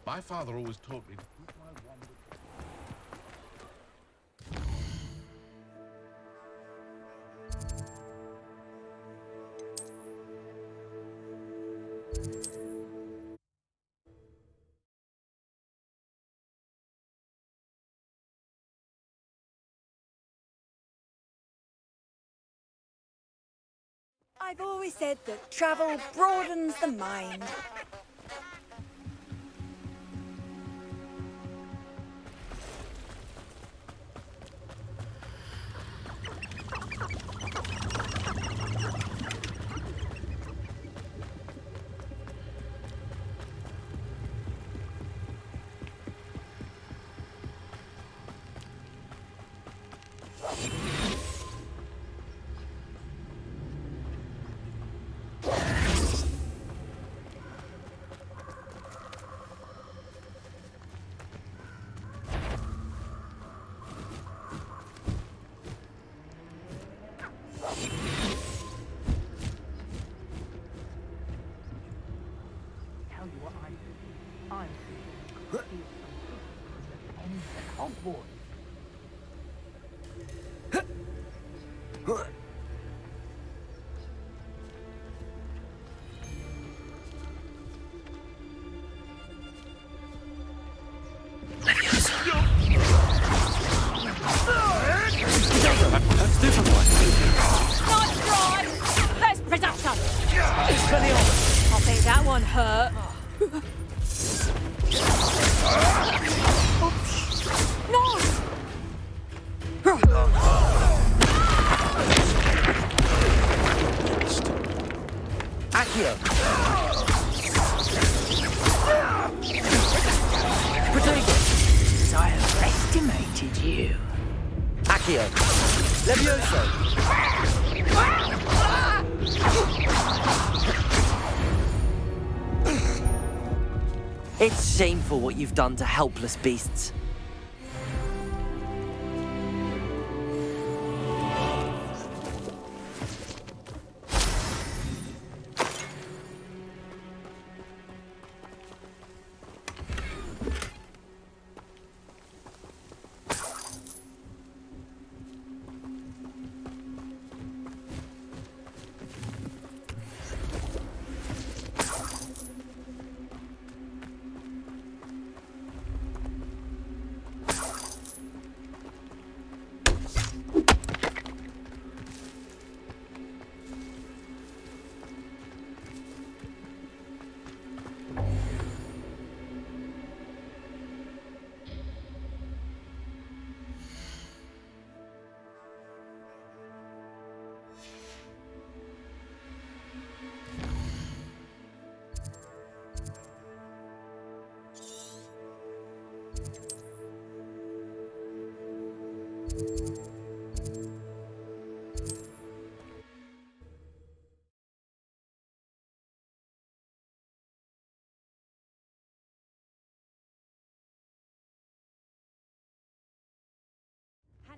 My father always taught me to keep my wand. I've always said that travel broadens the mind. Tell you what I'm thinking. I'm thinking could be some end at Hogwarts. That's different one. Nice try! First production! It's for the honor. I think that one hurt. Nice! Accio. Protego. So I have estimated you. Accio. Levioso. It's shameful what you've done to helpless beasts.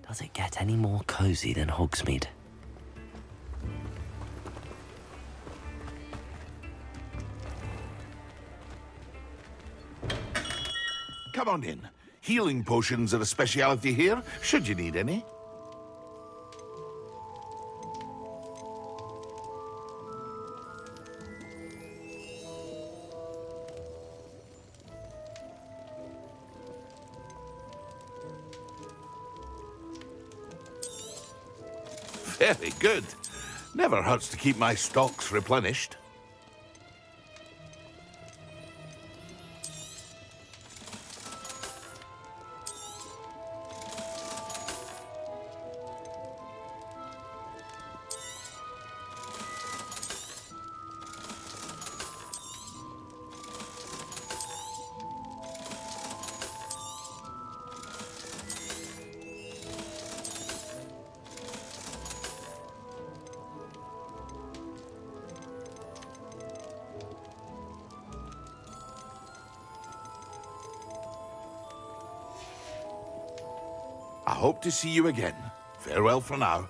Does it get any more cozy than Hogsmeade? Come on in. Healing potions are a speciality here, should you need any. Very good. Never hurts to keep my stocks replenished. I hope to see you again Farewell for now.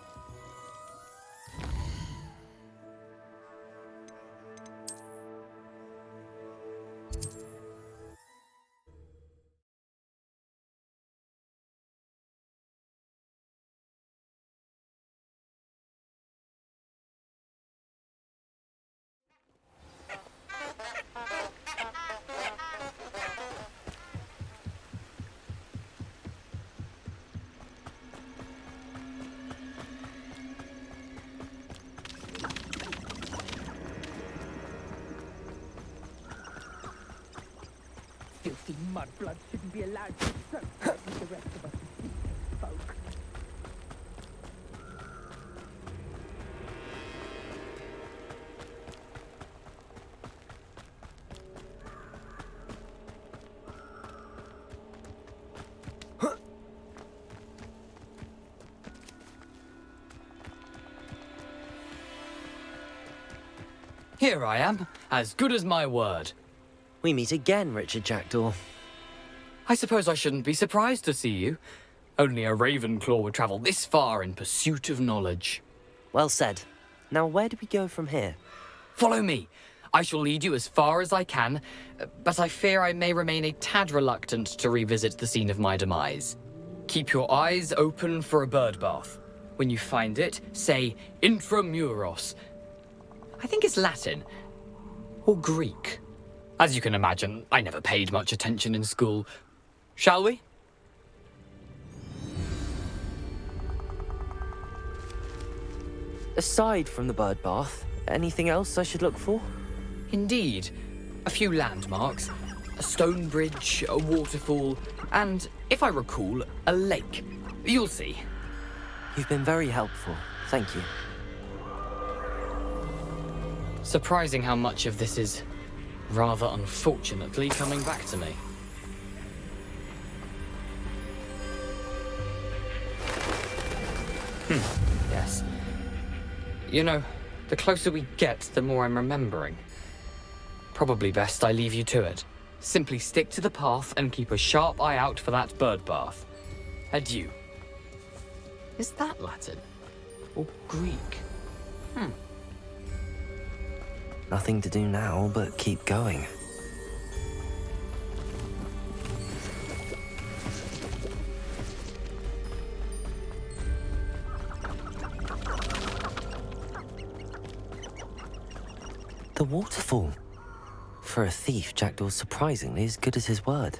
Filthy mudblood shouldn't be allowed to associate with the rest of us decent folk. Here I am, as good as my word. We meet again, Richard Jackdaw. I suppose I shouldn't be surprised to see you. Only a Ravenclaw would travel this far in pursuit of knowledge. Well said. Now where do we go from here? Follow me. I shall lead you as far as I can, but I fear I may remain a tad reluctant to revisit the scene of my demise. Keep your eyes open for a bird bath. When you find it, say intramuros. I think it's Latin. Or Greek. As you can imagine, I never paid much attention in school. Shall we? Aside from the bird bath, anything else I should look for? Indeed. A few landmarks. A stone bridge, a waterfall, and, if I recall, a lake. You'll see. You've been very helpful. Thank you. Surprising how much of this is, rather unfortunately, coming back to me. Yes. You know, the closer we get, the more I'm remembering. Probably best I leave you to it. Simply stick to the path and keep a sharp eye out for that bird bath. Adieu. Is that Latin? Or Greek? Nothing to do now but keep going. The waterfall. For a thief, Jackdaw's surprisingly as good as his word.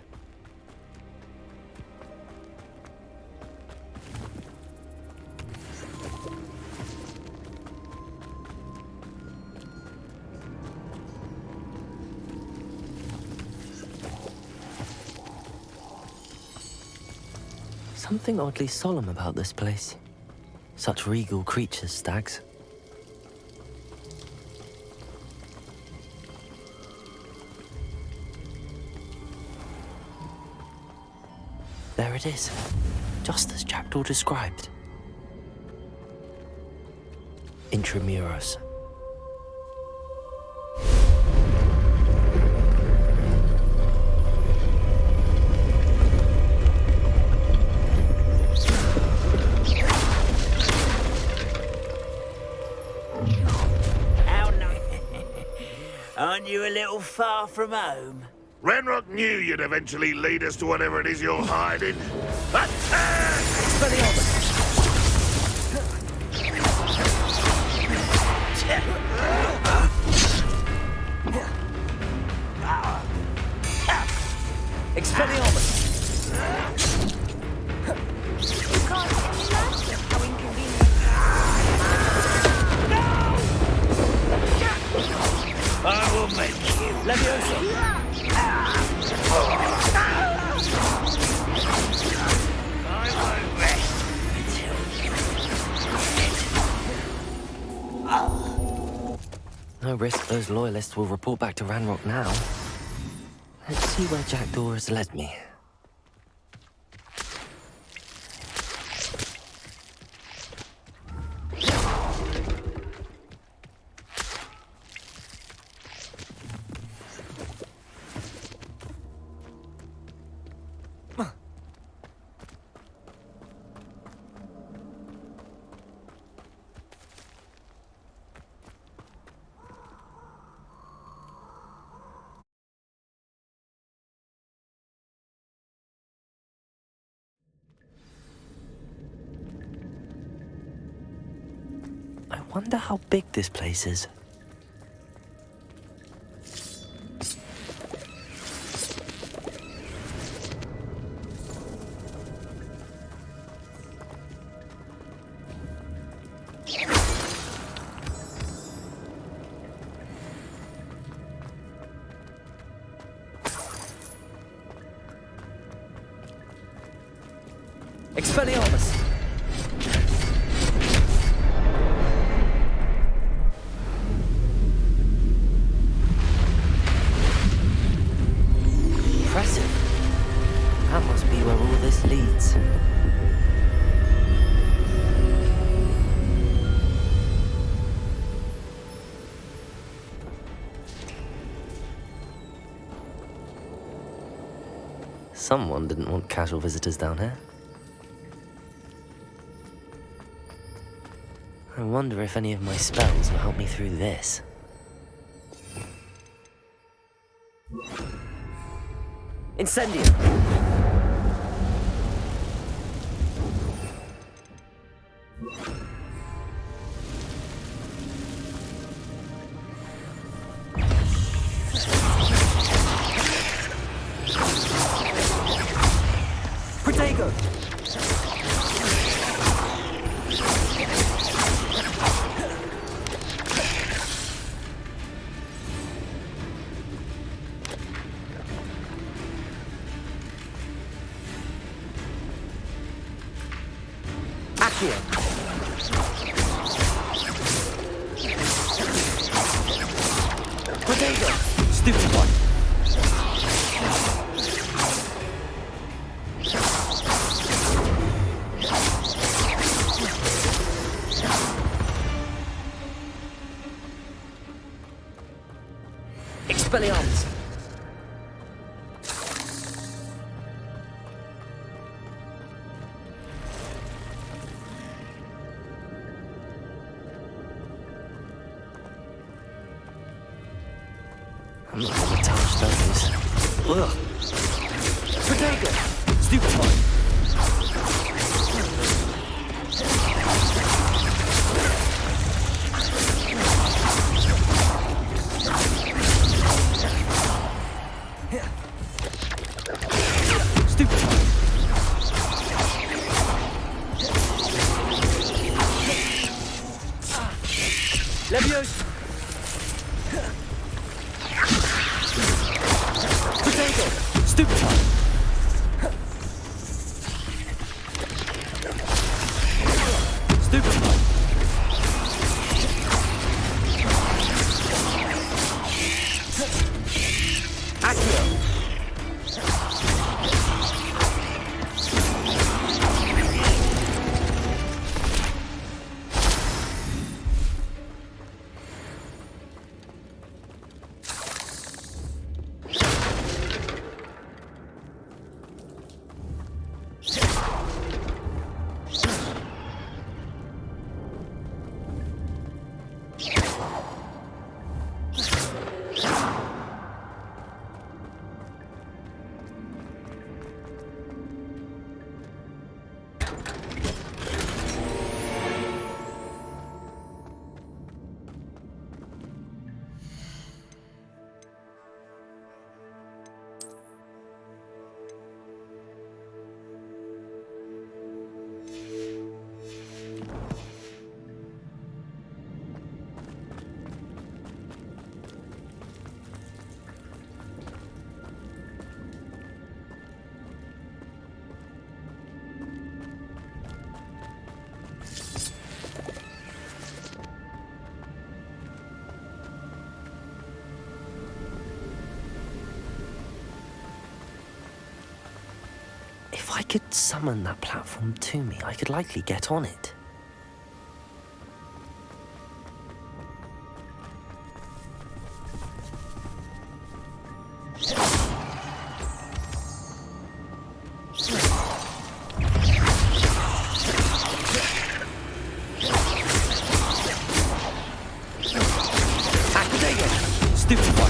Something oddly solemn about this place. Such regal creatures, stags. There it is, just as Jackdaw described. Intramuros. Aren't you a little far from home? Ranrock knew you'd eventually lead us to whatever it is you're hiding. Attack! Expelliarmus! Can't imagine how inconvenient. I will make you. Leviosa! I won't rest until you. No risk those loyalists will report back to Ranrock now. Let's see where Jackdaw has led me. wonder how big this place is. Expelliarmus! Impressive. That must be where all this leads. Someone didn't want casual visitors down here. I wonder if any of my spells will help me through this. Incendio! Protego! Accio! Protego! Stupid one! Expelliarmus! I'm not gonna touch those. Ugh! Protego! Stupid one! Stupid one! Leviosa! Potato! Stupid one! Stupid one! Accio! If I could summon that platform to me, I could likely get on it. Stupid one!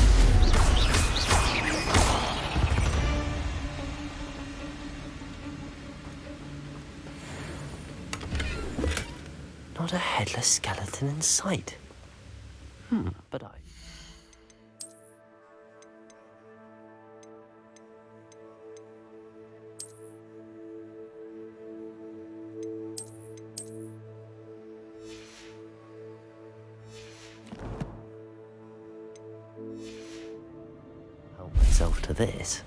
Not a headless skeleton in sight. But I... help myself to this.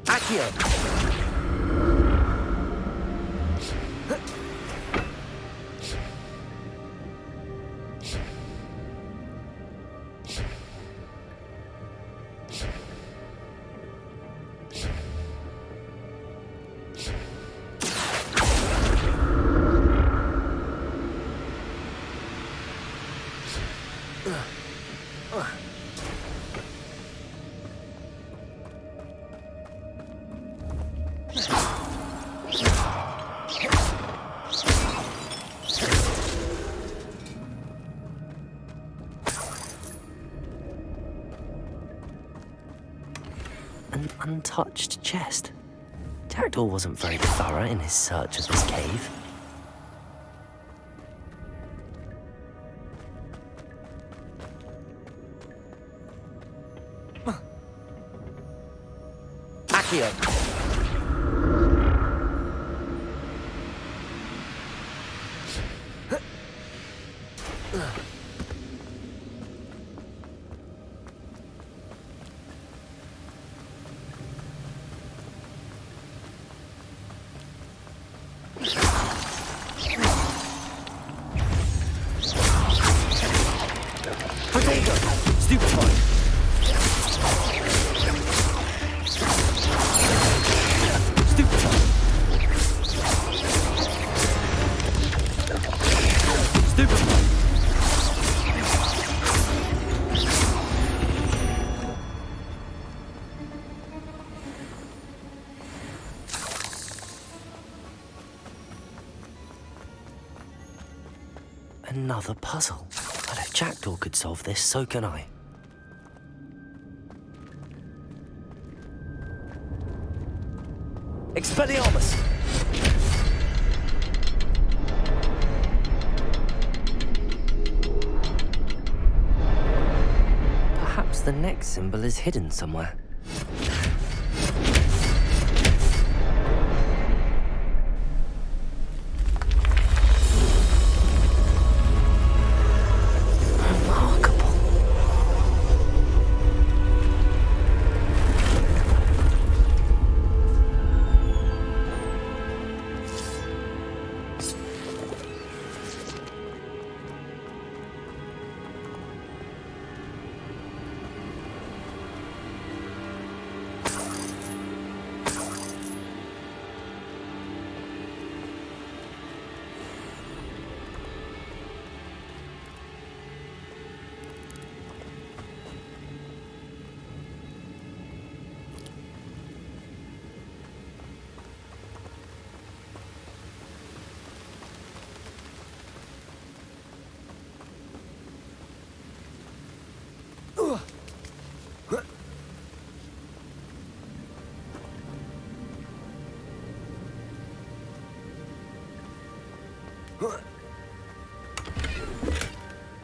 Accio! An untouched chest. Jackdaw wasn't very thorough in his search of this cave. Accio! Another puzzle. But if Jackdaw could solve this, so can I. Expelliarmus! Perhaps the next symbol is hidden somewhere.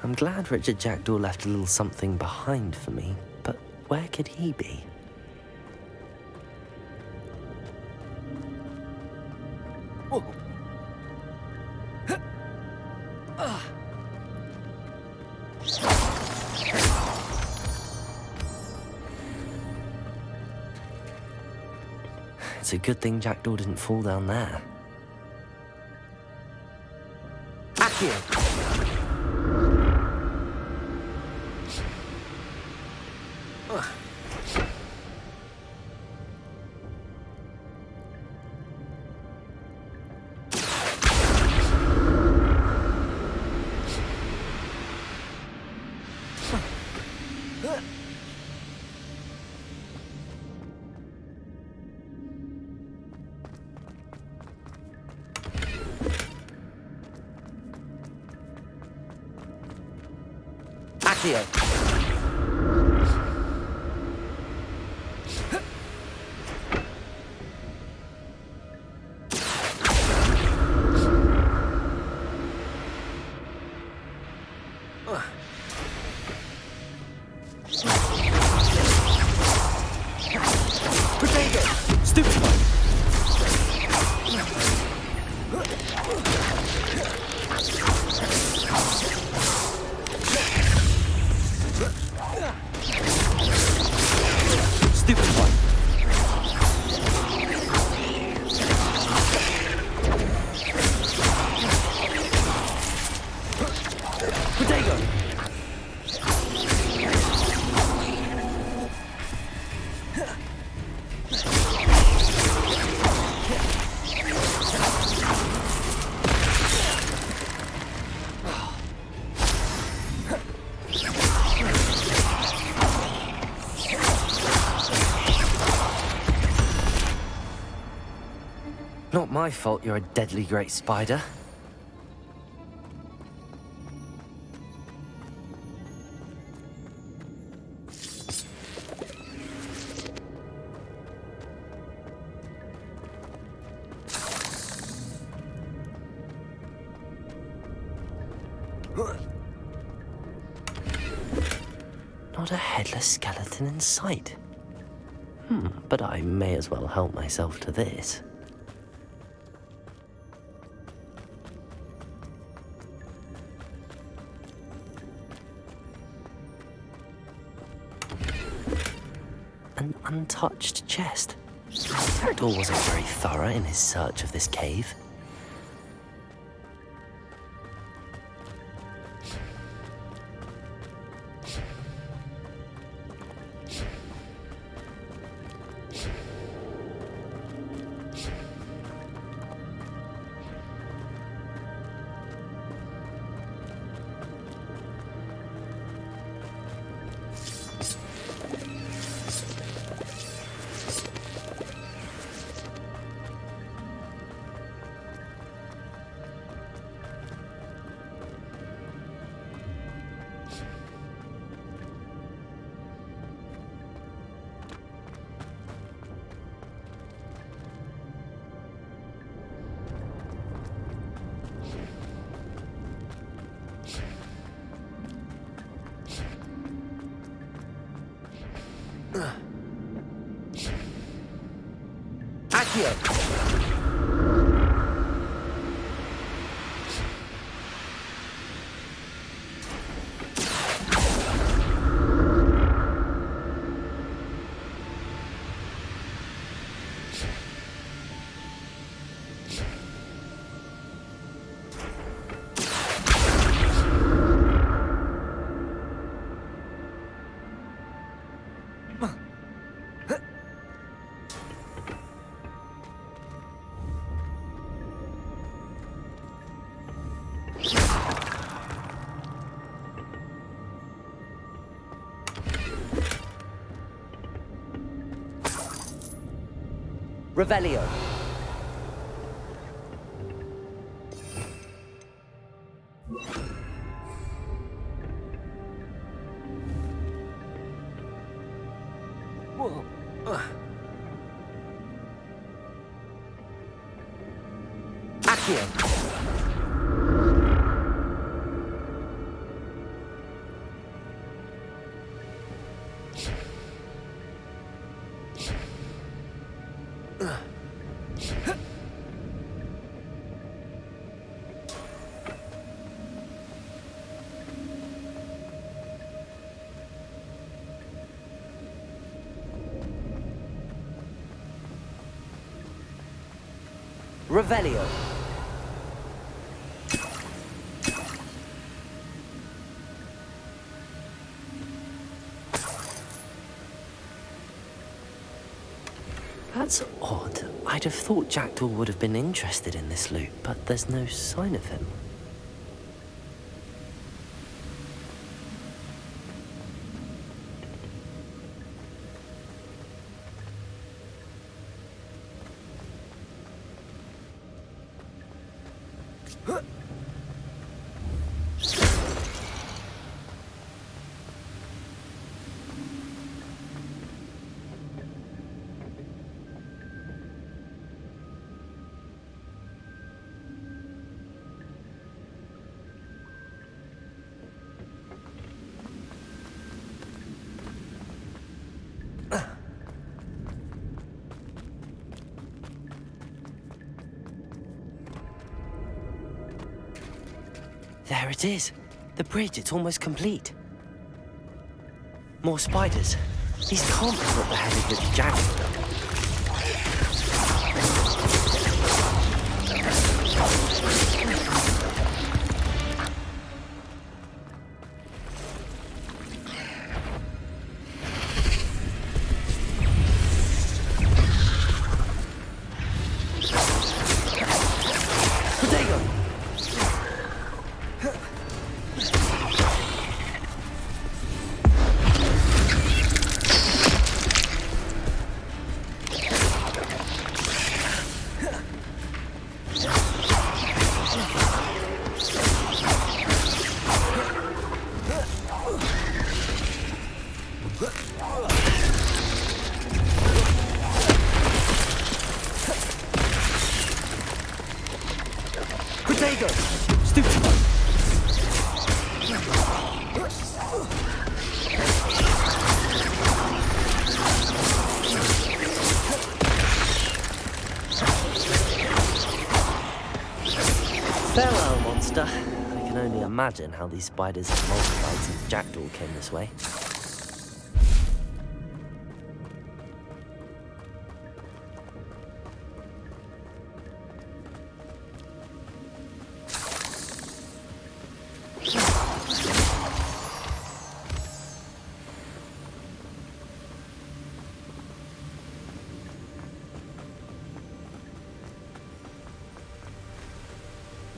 I'm glad Richard Jackdaw left a little something behind for me, but where could he be? It's a good thing Jackdaw didn't fall down there. Accio! Accio! Not my fault you're a deadly great spider. Not a headless skeleton in sight. But I may as well help myself to this. An untouched chest. Jackdaw wasn't very thorough in his search of this cave. Accio! Revelio. Accio. Revelio. That's odd. I'd have thought Jackdaw would have been interested in this loot, but there's no sign of him. There it is. The bridge, it's almost complete. More spiders. These can't be what the head of Rich Jackdaw. Protego! Stupefy! Farewell, monster. I can only imagine how these spiders have multiplied since Jackdaw came this way.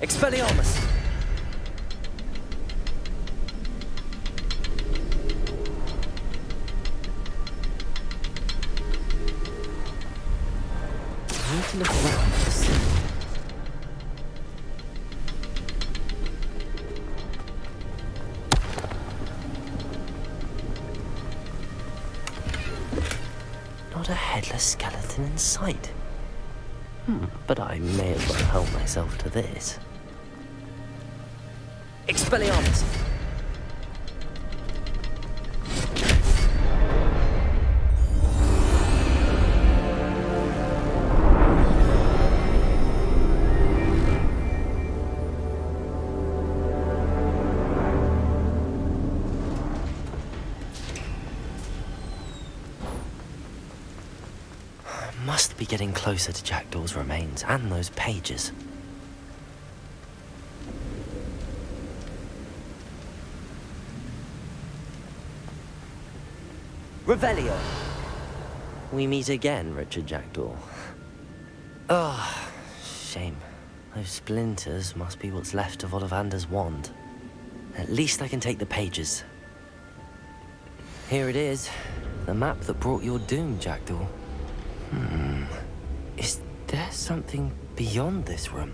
Expelliarmus! I need to look around to see. Not a headless skeleton in sight. But I may as well help myself to this. Expelliarmus! Must be getting closer to Jackdaw's remains and those pages. Revelio! We meet again, Richard Jackdaw. Ah, shame. Those splinters must be what's left of Ollivander's wand. At least I can take the pages. Here it is. The map that brought your doom, Jackdaw. Is there something beyond this room?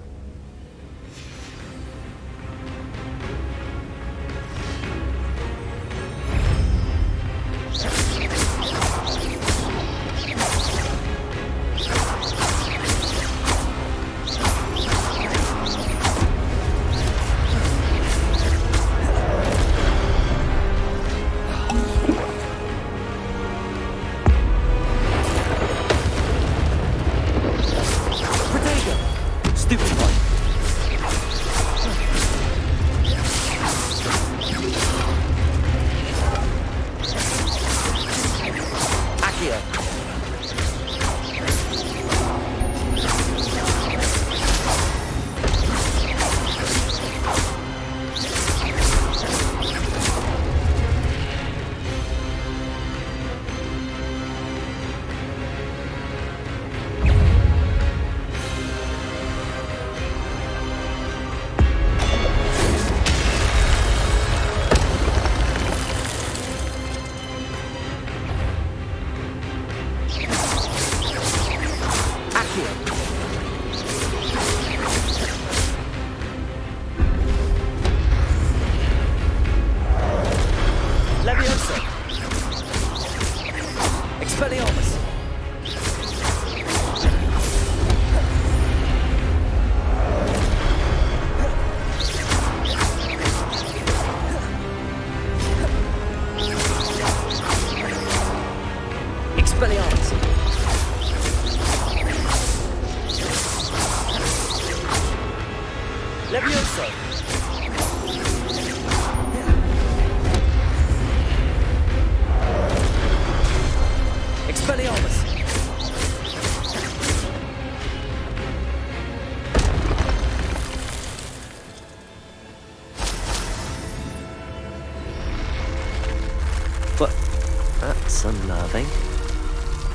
That's unnerving.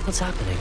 What's happening?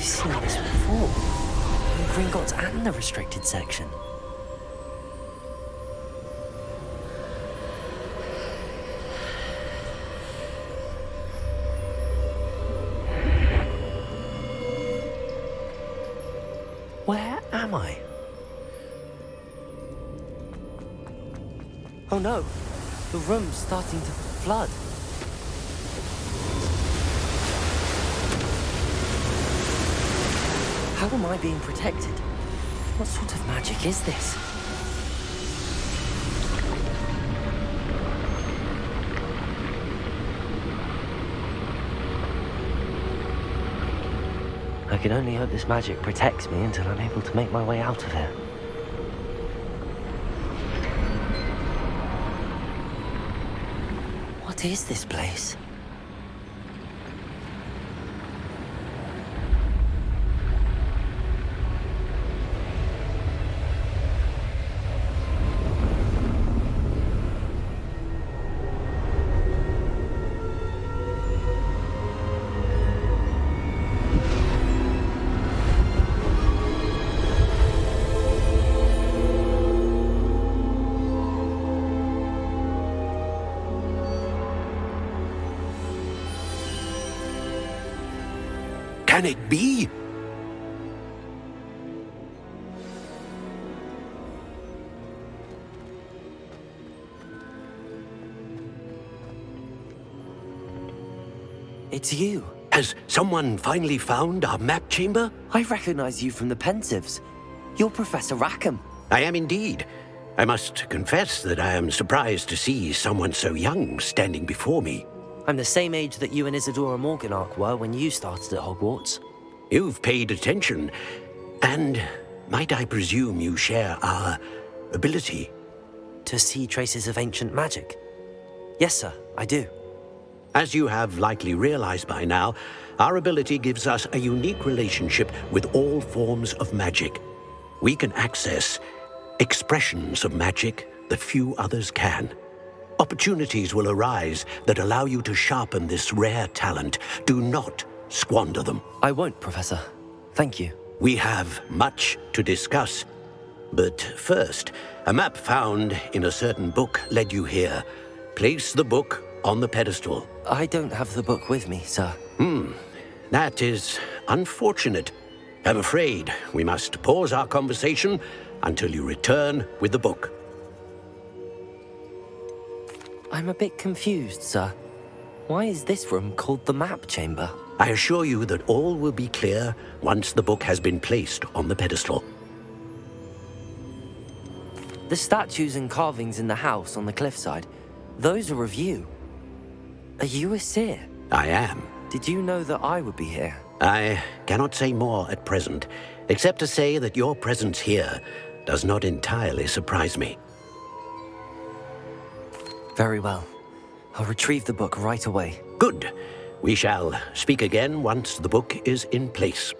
seen this before. In Gringotts and the restricted section. Where am I? Oh no, the room's starting to flood. How am I being protected? What sort of magic is this? I can only hope this magic protects me until I'm able to make my way out of here. What is this place? Can it be? It's you. Has someone finally found our map chamber? I recognize you from the Pensives. You're Professor Rackham. I am indeed. I must confess that I am surprised to see someone so young standing before me. I'm the same age that you and Isadora Morganach were when you started at Hogwarts. You've paid attention, and might I presume you share our ability? To see traces of ancient magic? Yes, sir, I do. As you have likely realized by now, our ability gives us a unique relationship with all forms of magic. We can access expressions of magic that few others can. Opportunities will arise that allow you to sharpen this rare talent. Do not squander them. I won't, Professor. Thank you. We have much to discuss. But first, a map found in a certain book led you here. Place the book on the pedestal. I don't have the book with me, sir. That is unfortunate. I'm afraid we must pause our conversation until you return with the book. I'm a bit confused, sir. Why is this room called the map chamber? I assure you that all will be clear once the book has been placed on the pedestal. The statues and carvings in the house on the cliffside, those are of you. Are you a seer? I am. Did you know that I would be here? I cannot say more at present, except to say that your presence here does not entirely surprise me. Very well. I'll retrieve the book right away. Good. We shall speak again once the book is in place.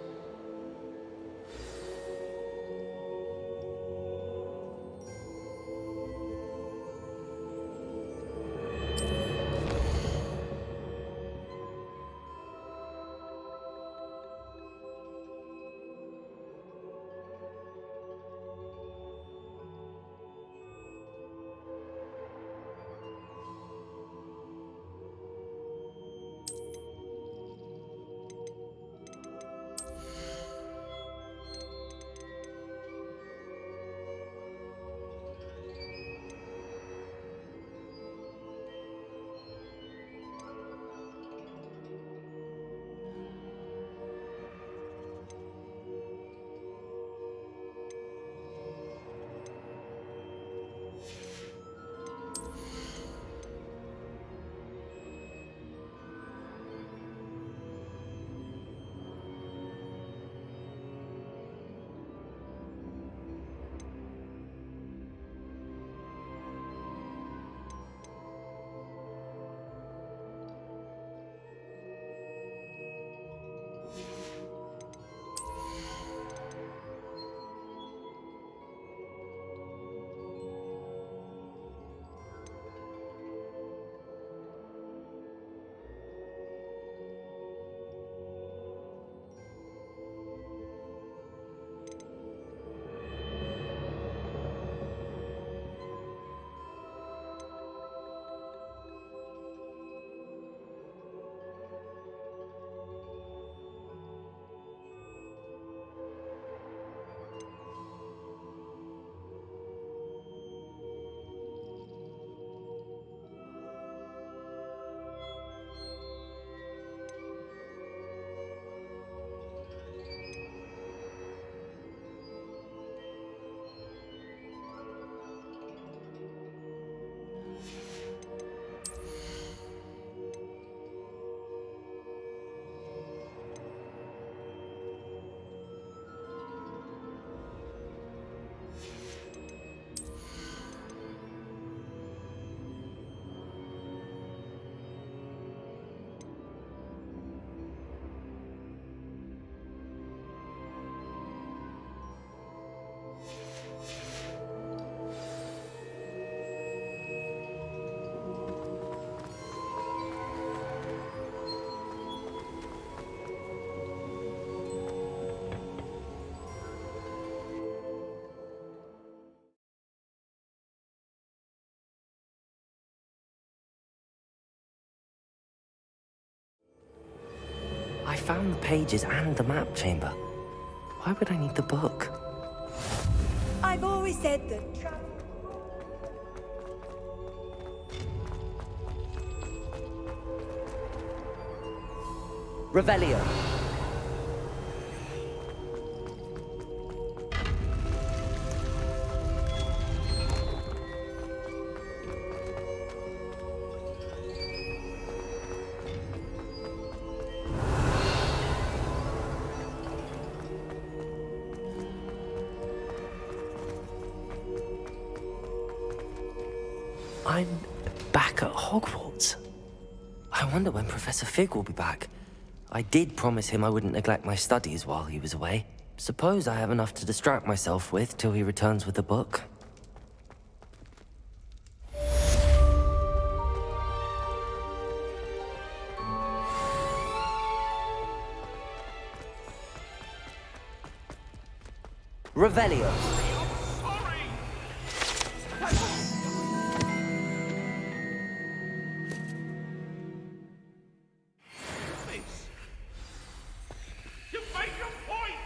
found the pages and the map chamber. Why would I need the book? I've always said that Revelio. I'm back at Hogwarts. I wonder when Professor Fig will be back. I did promise him I wouldn't neglect my studies while he was away. Suppose I have enough to distract myself with till he returns with the book. Revelio. You make a point!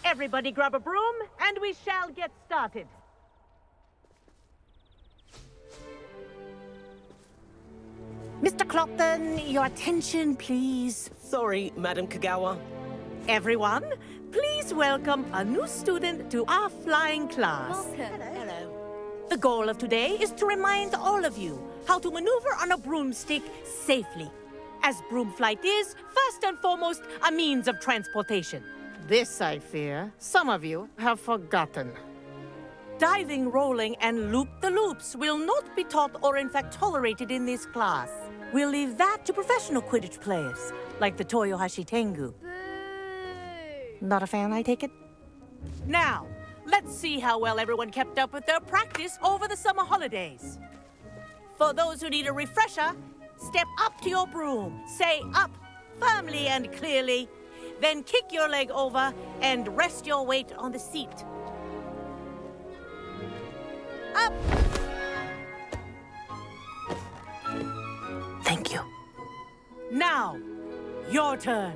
Everybody grab a broom, and we shall get started. Mr. Clopton, your attention, please. Sorry, Madam Kagawa. Everyone, please welcome a new student to our flying class. Welcome. Hello. The goal of today is to remind all of you how to maneuver on a broomstick safely, as broom flight is, first and foremost, a means of transportation. This, I fear, some of you have forgotten. Diving, rolling, and loop-the-loops will not be taught or in fact tolerated in this class. We'll leave that to professional Quidditch players, like the Toyohashi Tengu. Not a fan, I take it? Now, let's see how well everyone kept up with their practice over the summer holidays. For those who need a refresher, step up to your broom, say up firmly and clearly, then kick your leg over and rest your weight on the seat. Up! Thank you. Now, your turn.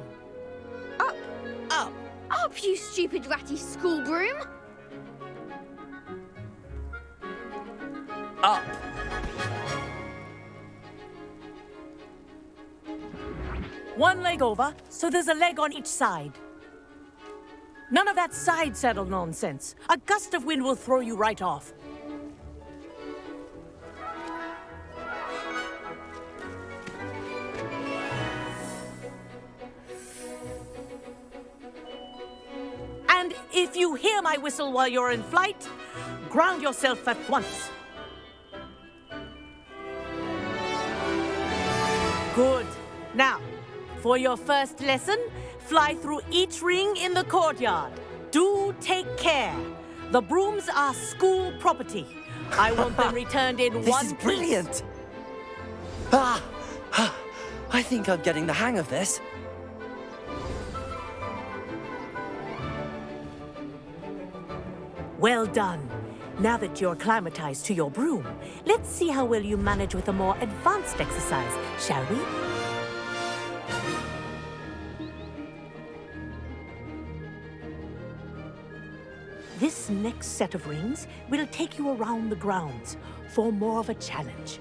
Up. Up. Up, you stupid ratty school broom. Up. One leg over, so there's a leg on each side. None of that side saddle nonsense. A gust of wind will throw you right off. And if you hear my whistle while you're in flight, ground yourself at once. Good. Now, for your first lesson, fly through each ring in the courtyard. Do take care. The brooms are school property. I want them returned in one piece. This is brilliant. Ah, I think I'm getting the hang of this. Well done. Now that you're acclimatized to your broom, let's see how well you manage with a more advanced exercise, shall we? This next set of rings will take you around the grounds for more of a challenge.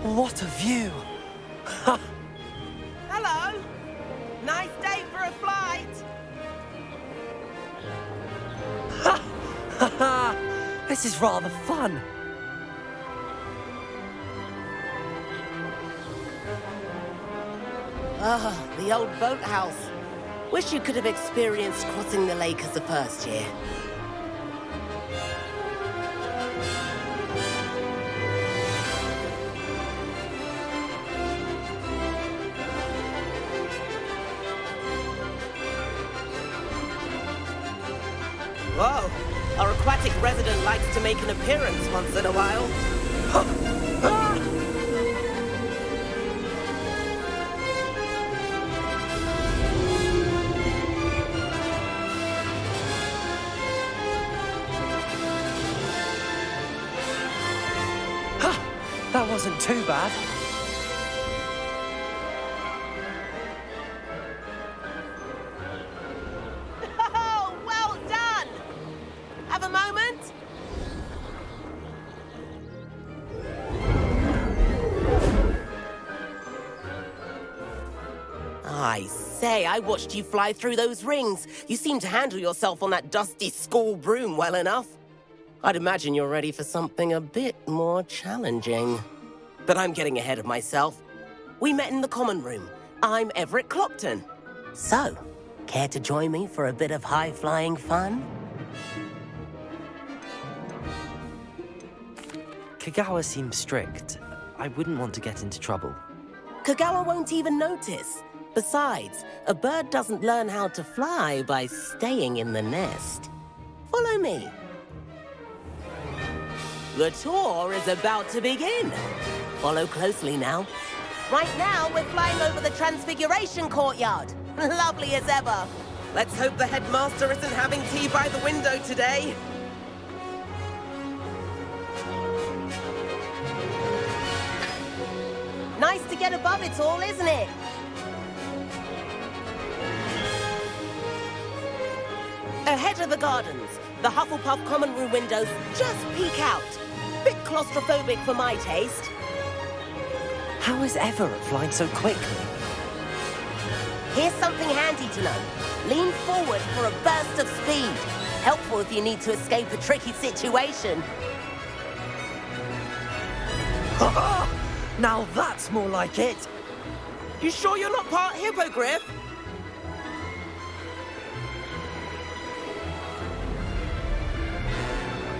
What a view! Hello. This is rather fun. Ah, the old boathouse. Wish you could have experienced crossing the lake as a first year. Whoa, our aquatic resident likes to make an appearance once in a while. That wasn't too bad. Oh, well done! Have a moment? I say, I watched you fly through those rings. You seem to handle yourself on that dusty school broom well enough. I'd imagine you're ready for something a bit more challenging. But I'm getting ahead of myself. We met in the common room. I'm Everett Clopton. So, care to join me for a bit of high-flying fun? Kagawa seems strict. I wouldn't want to get into trouble. Kagawa won't even notice. Besides, a bird doesn't learn how to fly by staying in the nest. Follow me. The tour is about to begin. Follow closely now. Right now, we're flying over the Transfiguration Courtyard. Lovely as ever. Let's hope the headmaster isn't having tea by the window today. Nice to get above it all, isn't it? Ahead of the gardens, the Hufflepuff common room windows just peek out. Bit claustrophobic for my taste. How is Everett flying so quickly? Here's something handy to know. Lean forward for a burst of speed. Helpful if you need to escape a tricky situation. Now that's more like it. You sure you're not part hippogriff?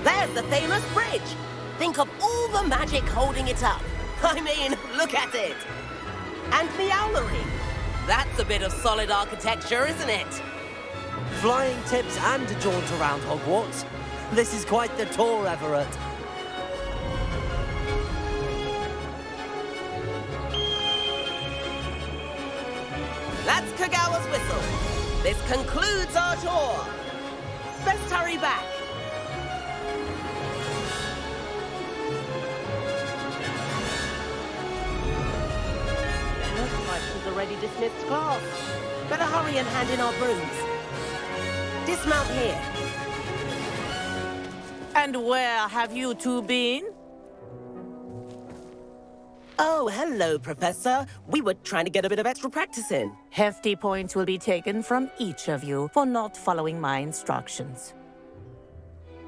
There's the famous bridge. Think of all the magic holding it up. I mean, look at it. And Meowlery. That's a bit of solid architecture, isn't it? Flying tips and a jaunt around Hogwarts. This is quite the tour, Everett. That's Kagawa's whistle. This concludes our tour. Best hurry back. Looks like she's already dismissed class. Better hurry and hand in our brooms. Dismount here. And where have you two been? Oh, hello, Professor. We were trying to get a bit of extra practice in. Hefty points will be taken from each of you for not following my instructions.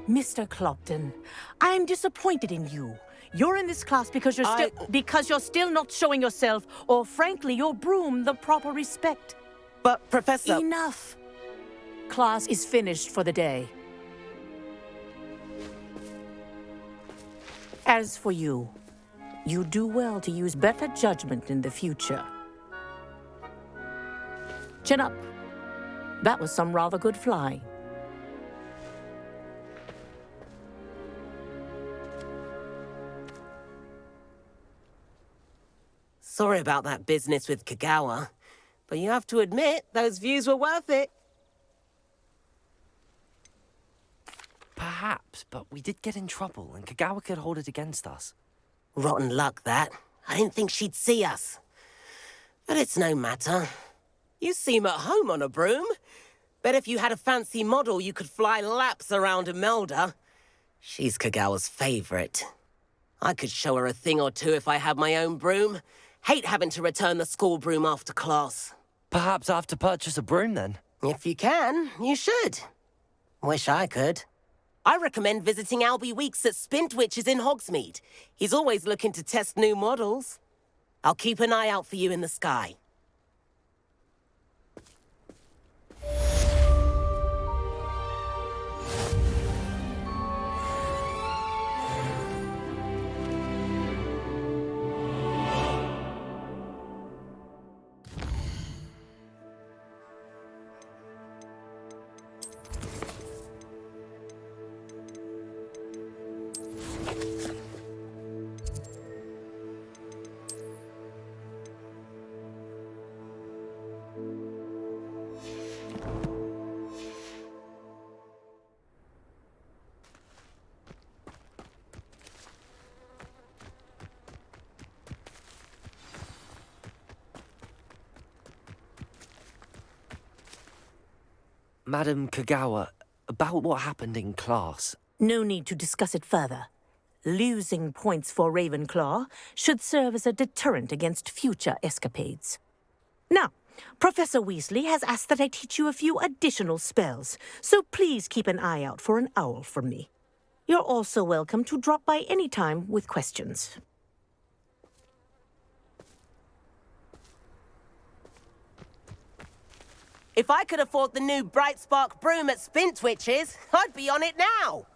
Mr. Clopton, I'm disappointed in you. You're in this class because you're still not showing yourself, or frankly, your broom the proper respect. But, Professor... Enough. Class is finished for the day. As for you, you do well to use better judgment in the future. Chin up. That was some rather good flying. Sorry about that business with Kagawa, but you have to admit, those views were worth it. Perhaps, but we did get in trouble, and Kagawa could hold it against us. Rotten luck, that. I didn't think she'd see us. But it's no matter. You seem at home on a broom. Bet if you had a fancy model, you could fly laps around Imelda. She's Kagawa's favorite. I could show her a thing or two if I had my own broom. Hate having to return the school broom after class. Perhaps I have to purchase a broom, then? If you can, you should. Wish I could. I recommend visiting Albie Weeks at Spintwitches in Hogsmeade. He's always looking to test new models. I'll keep an eye out for you in the sky. Madam Kagawa, about what happened in class. No need to discuss it further. Losing points for Ravenclaw should serve as a deterrent against future escapades. Now, Professor Weasley has asked that I teach you a few additional spells, so please keep an eye out for an owl from me. You're also welcome to drop by any time with questions. If I could afford the new Bright Spark broom at Spintwitches, I'd be on it now!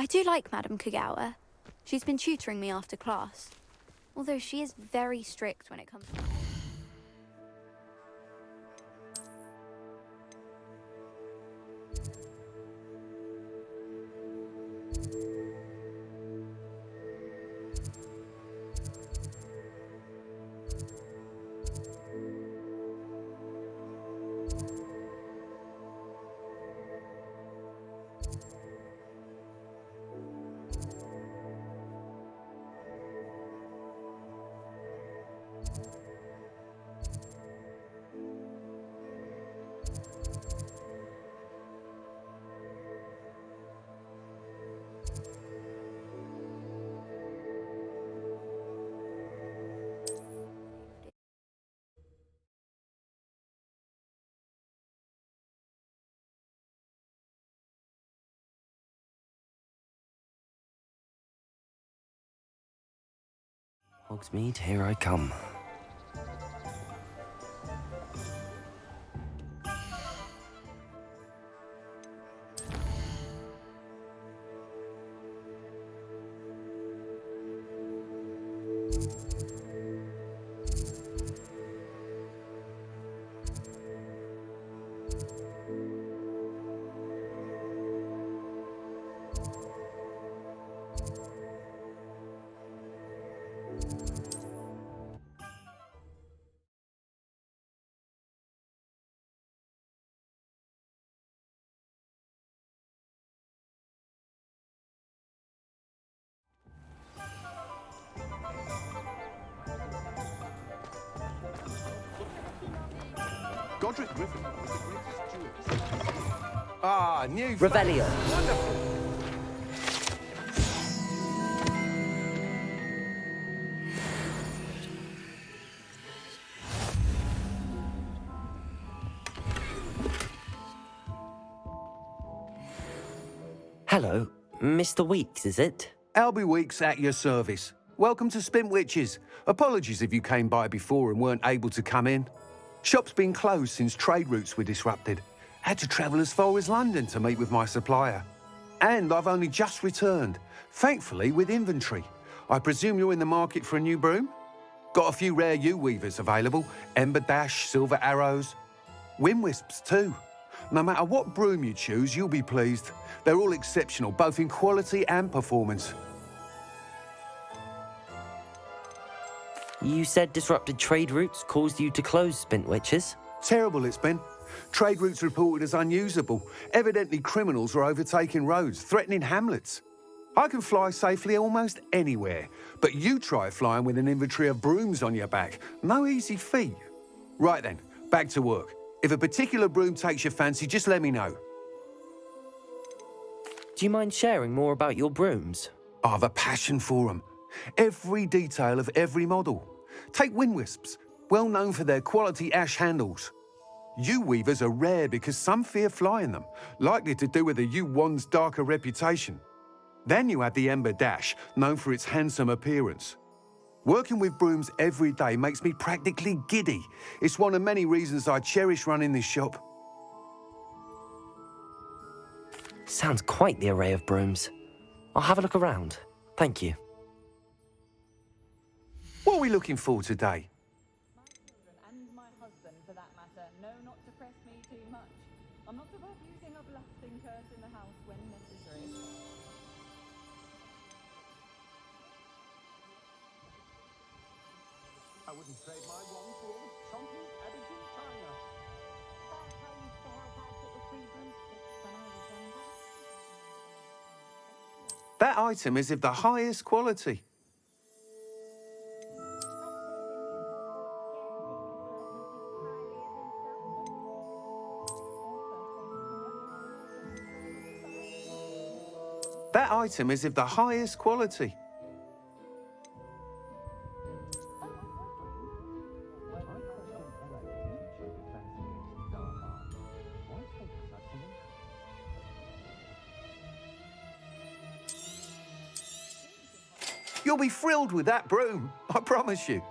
I do like Madame Kagawa. She's been tutoring me after class. Although she is very strict when it comes to... Hogsmeade, here I come. Godric Griffin was the greatest jewelist. Ah, new Revelio. Wonderful. Hello, Mr. Weeks, is it? Albie Weeks at your service. Welcome to Spintwitches. Apologies if you came by before and weren't able to come in. Shop's been closed since trade routes were disrupted. Had to travel as far as London to meet with my supplier. And I've only just returned, thankfully with inventory. I presume you're in the market for a new broom? Got a few rare U-weavers available, Ember Dash, Silver Arrows, Wind Wisps too. No matter what broom you choose, you'll be pleased. They're all exceptional, both in quality and performance. You said disrupted trade routes caused you to close Spintwitches? Terrible it's been. Trade routes reported as unusable. Evidently criminals are overtaking roads, threatening hamlets. I can fly safely almost anywhere, but you try flying with an inventory of brooms on your back. No easy feat. Right then, back to work. If a particular broom takes your fancy, just let me know. Do you mind sharing more about your brooms? I have a passion for them. Every detail of every model. Take Wind Wisps, well known for their quality ash handles. U-weavers are rare because some fear flying them, likely to do with the U-wand's darker reputation. Then you have the Ember Dash, known for its handsome appearance. Working with brooms every day makes me practically giddy. It's one of many reasons I cherish running this shop. Sounds quite the array of brooms. I'll have a look around. Thank you. What are we looking for today? My children and my husband, for that matter, know not to press me too much. I'm not above using a blasting curse in the house when necessary. I wouldn't trade my wand for all the chunky Aberdeen China. That's how you stay out that little free broomsticks when I was younger. That item is of the highest quality. That item is of the highest quality. You'll be thrilled with that broom, I promise you.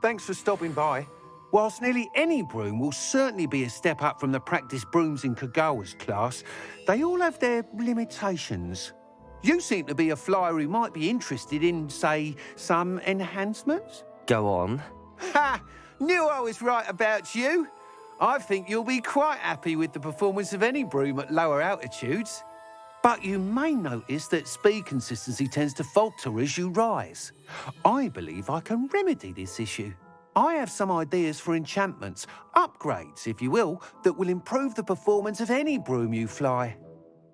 Thanks for stopping by. Whilst nearly any broom will certainly be a step up from the practice brooms in Kagawa's class, they all have their limitations. You seem to be a flyer who might be interested in, say, some enhancements? Go on. Ha! Knew I was right about you. I think you'll be quite happy with the performance of any broom at lower altitudes. But you may notice that speed consistency tends to falter as you rise. I believe I can remedy this issue. I have some ideas for enchantments, upgrades, if you will, that will improve the performance of any broom you fly.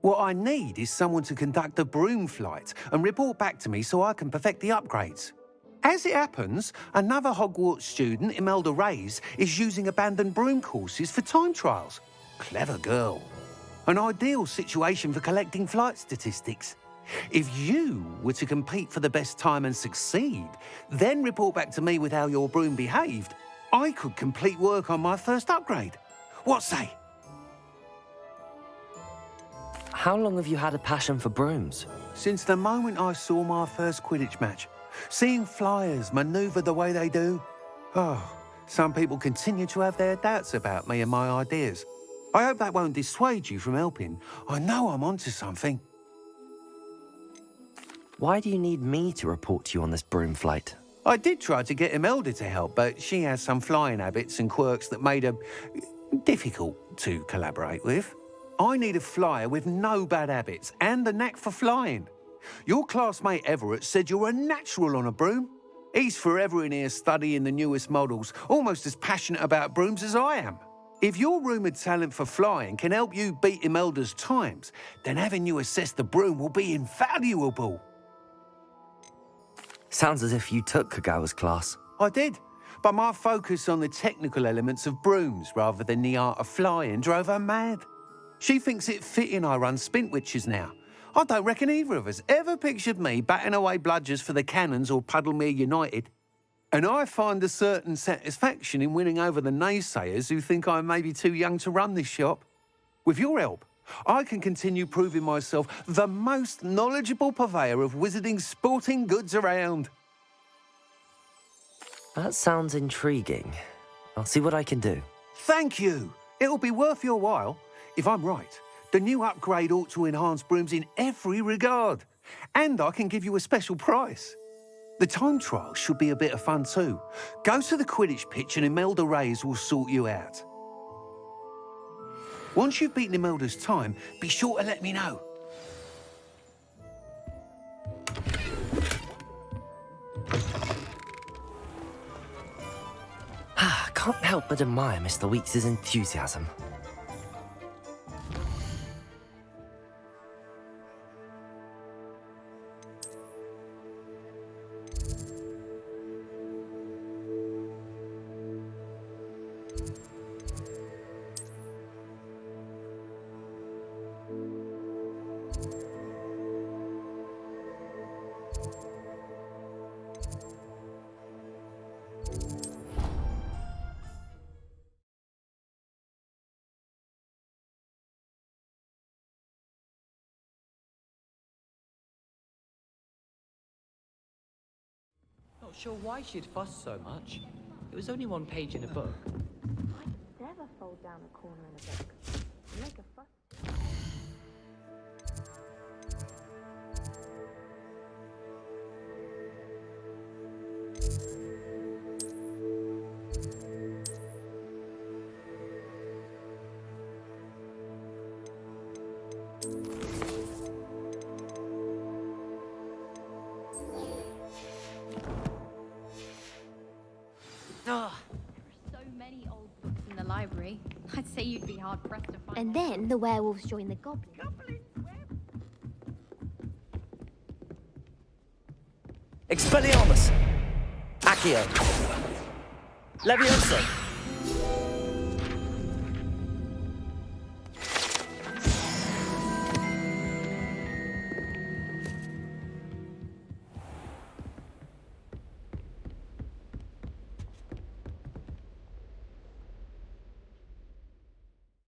What I need is someone to conduct a broom flight and report back to me so I can perfect the upgrades. As it happens, another Hogwarts student, Imelda Reyes, is using abandoned broom courses for time trials. Clever girl. An ideal situation for collecting flight statistics. If you were to compete for the best time and succeed, then report back to me with how your broom behaved, I could complete work on my first upgrade. What say? How long have you had a passion for brooms? Since the moment I saw my first Quidditch match. Seeing flyers manoeuvre the way they do. Oh, some people continue to have their doubts about me and my ideas. I hope that won't dissuade you from helping. I know I'm onto something. Why do you need me to report to you on this broom flight? I did try to get Imelda to help, but she has some flying habits and quirks that made her difficult to collaborate with. I need a flyer with no bad habits and a knack for flying. Your classmate Everett said you're a natural on a broom. He's forever in here studying the newest models, almost as passionate about brooms as I am. If your rumoured talent for flying can help you beat Imelda's times, then having you assess the broom will be invaluable. Sounds as if you took Kagawa's class. I did, but my focus on the technical elements of brooms rather than the art of flying drove her mad. She thinks it fitting I run Spintwitches now. I don't reckon either of us ever pictured me batting away bludgers for the Cannons or Puddlemere United. And I find a certain satisfaction in winning over the naysayers who think I'm maybe too young to run this shop. With your help, I can continue proving myself the most knowledgeable purveyor of wizarding sporting goods around. That sounds intriguing. I'll see what I can do. Thank you. It'll be worth your while. If I'm right, the new upgrade ought to enhance brooms in every regard. And I can give you a special price. The time trial should be a bit of fun too. Go to the Quidditch pitch and Imelda Reyes will sort you out. Once you've beaten Imelda's time, be sure to let me know. Can't help but admire Mr. Weeks' enthusiasm. Not sure why she'd fuss so much. It was only one page in a book. I'd never fold down a corner in a book. You make a fuss. Library. I'd say you'd be hard pressed to find. And then the werewolves join the goblins. Expelliarmus! Accio! Leviosa!